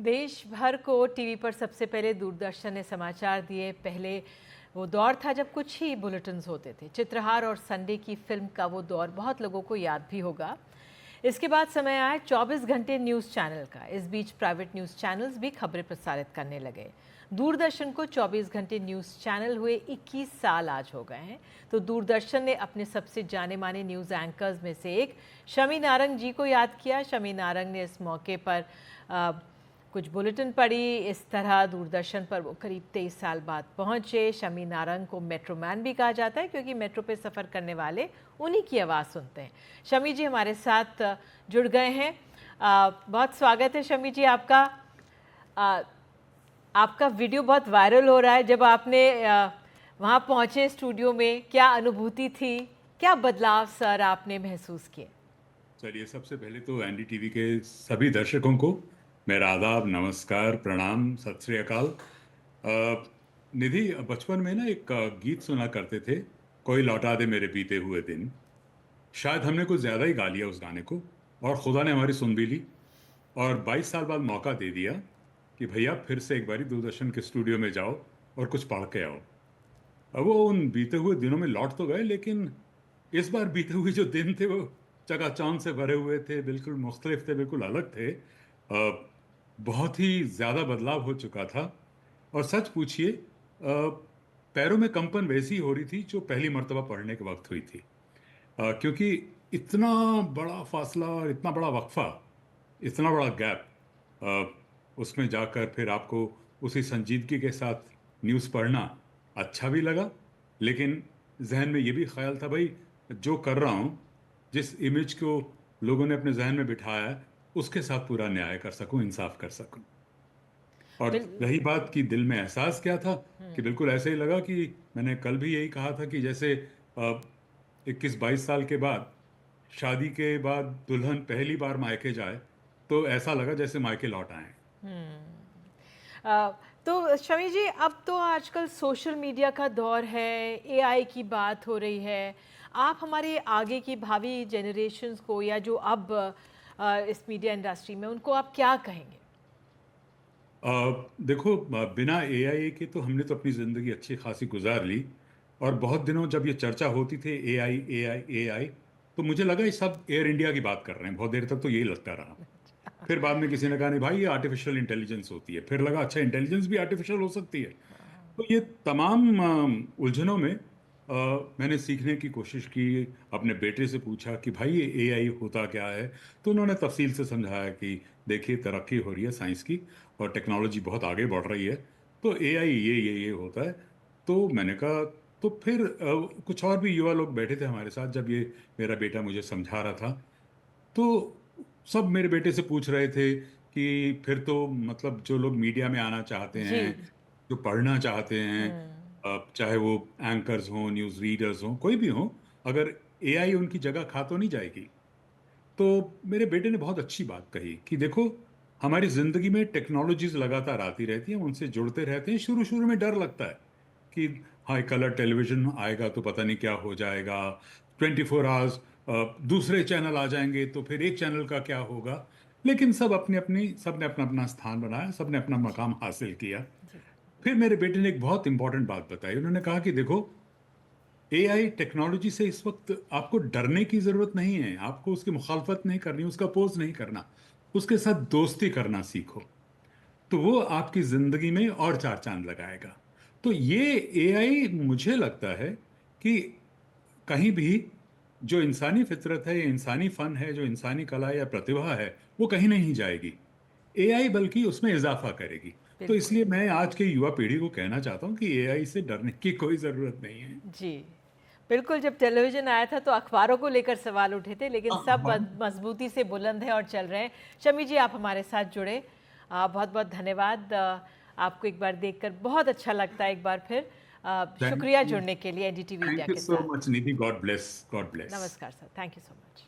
देश भर को टीवी पर सबसे पहले दूरदर्शन ने समाचार दिए। पहले वो दौर था जब कुछ ही बुलेटिन्स होते थे। चित्रहार और संडे की फिल्म का वो दौर बहुत लोगों को याद भी होगा। इसके बाद समय आया 24 घंटे न्यूज़ चैनल का। इस बीच प्राइवेट न्यूज़ चैनल्स भी खबरें प्रसारित करने लगे। दूरदर्शन को 24 घंटे न्यूज़ चैनल हुए 21 साल आज हो गए हैं। तो दूरदर्शन ने अपने सबसे जाने माने न्यूज़ एंकर्स में से एक शमी नारंग जी को याद किया। शमी नारंग ने इस मौके पर कुछ बुलेटिन पढ़ी। इस तरह दूरदर्शन पर वो करीब 23 साल बाद पहुंचे। शमी नारंग को मेट्रो मैन भी कहा जाता है क्योंकि मेट्रो पे सफ़र करने वाले उन्हीं की आवाज़ सुनते हैं। शमी जी हमारे साथ जुड़ गए हैं। बहुत स्वागत है शमी जी आपका। आपका वीडियो बहुत वायरल हो रहा है। जब आपने वहाँ पहुँचे स्टूडियो में, क्या अनुभूति थी, क्या बदलाव सर आपने महसूस किए? चलिए, सबसे पहले तो एनडीटीवी के सभी दर्शकों को मेरा आदाब, नमस्कार, प्रणाम, सत श्री अकाल। निधि, बचपन में ना एक गीत सुना करते थे, कोई लौटा दे मेरे बीते हुए दिन। शायद हमने कुछ ज़्यादा ही गा लिया उस गाने को, और खुदा ने हमारी सुन भी ली और 22 साल बाद मौका दे दिया कि भैया फिर से एक बारी दूरदर्शन के स्टूडियो में जाओ और कुछ पढ़ के आओ। अब वो उन बीते हुए दिनों में लौट तो गए, लेकिन इस बार बीते हुए जो दिन थे वो चकाचौंध से भरे हुए थे, बिल्कुल मुख्तलिफ थे, बिल्कुल अलग थे। बहुत ही ज़्यादा बदलाव हो चुका था। और सच पूछिए, पैरों में कंपन वैसी हो रही थी जो पहली मर्तबा पढ़ने के वक्त हुई थी। क्योंकि इतना बड़ा फासला और इतना बड़ा वक्फा, इतना बड़ा गैप, उसमें जाकर फिर आपको उसी संजीदगी के साथ न्यूज़ पढ़ना अच्छा भी लगा, लेकिन जहन में ये भी ख्याल था, भाई जो कर रहा हूँ, जिस इमेज को लोगों ने अपने जहन में बिठाया है, उसके साथ पूरा न्याय कर सकूं, इंसाफ कर सकूं। और बिल रही बात कि दिल में एहसास क्या था, कि बिल्कुल ऐसे ही लगा कि मैंने कल भी यही कहा था कि जैसे 21-22 साल के बाद, शादी के बाद दुल्हन पहली बार मायके जाए, तो ऐसा लगा जैसे मायके लौट आए। अ, तो शमी जी, अब तो आजकल सोशल मीडिया का दौर है, एआई की बात हो रही है। आप हमारे आगे की भावी जनरेशन्स को या जो अब इस मीडिया इंडस्ट्री में, उनको आप क्या कहेंगे? देखो, बिना एआई के तो हमने तो अपनी ज़िंदगी अच्छी खासी गुजार ली। और बहुत दिनों जब ये चर्चा होती थी एआई एआई एआई, तो मुझे लगा ये सब एयर इंडिया की बात कर रहे हैं। बहुत देर तक तो यही लगता रहा। फिर बाद में किसी ने कहा नहीं भाई, ये आर्टिफिशियल इंटेलिजेंस होती है। फिर लगा अच्छा, इंटेलिजेंस भी आर्टिफिशियल हो सकती है। तो ये तमाम उलझनों में मैंने सीखने की कोशिश की। अपने बेटे से पूछा कि भाई ये एआई होता क्या है। तो उन्होंने तफसील से समझाया कि देखिए, तरक्की हो रही है साइंस की, और टेक्नोलॉजी बहुत आगे बढ़ रही है, तो एआई ये होता है। तो मैंने कहा, तो फिर कुछ और भी युवा लोग बैठे थे हमारे साथ जब ये मेरा बेटा मुझे समझा रहा था। तो सब मेरे बेटे से पूछ रहे थे कि फिर तो मतलब जो लोग मीडिया में आना चाहते जी। हैं, जो पढ़ना चाहते हैं, चाहे वो एंकर्स हों, न्यूज़ रीडर्स हों, कोई भी हों, अगर एआई उनकी जगह खा तो नहीं जाएगी। तो मेरे बेटे ने बहुत अच्छी बात कही कि देखो, हमारी ज़िंदगी में टेक्नोलॉजीज लगातार आती रहती हैं, हम उनसे जुड़ते रहते हैं। शुरू शुरू में डर लगता है कि हाई कलर टेलीविज़न आएगा तो पता नहीं क्या हो जाएगा, 24 आवर्स दूसरे चैनल आ जाएंगे तो फिर एक चैनल का क्या होगा। लेकिन सब ने अपना अपना स्थान बनाया, सब ने अपना मकाम हासिल किया। जी। फिर मेरे बेटे ने एक बहुत इंपॉर्टेंट बात बताई। उन्होंने कहा कि देखो, एआई टेक्नोलॉजी से इस वक्त आपको डरने की जरूरत नहीं है, आपको उसकी मुखालफत नहीं करनी, उसका अपोज नहीं करना, उसके साथ दोस्ती करना सीखो। तो वो आपकी जिंदगी में और चार चांद लगाएगा। तो ये एआई, मुझे लगता है कि कहीं भी जो इंसानी फितरत है, या इंसानी फन है, जो इंसानी कला या प्रतिभा है, वो कहीं नहीं जाएगी। एआई बल्कि उसमें इजाफा करेगी। तो बिल्कुल। इसलिए मैं आज के युवा पीढ़ी को कहना चाहता हूं कि एआई से डरने की कोई जरूरत नहीं है। जी, बिल्कुल। जब टेलीविज़न आया था तो अखबारों को लेकर सवाल उठे थे, लेकिन सब हाँ, मजबूती से बुलंद हैं और चल रहे हैं। शमी जी, आप हमारे साथ जुड़े, बहुत-बहुत धन्यवाद। आपको एक बार देखकर बहुत अच्छा लगता है। एक बार फिर थैंक शुक्रिया यू। जुड़ने के लिए एनडीटीवी इंडिया थैंक यू के सो साथ। मच निधि, गॉड ब्लेस, गॉड ब्लेस। नमस्कार sir, thank you so much.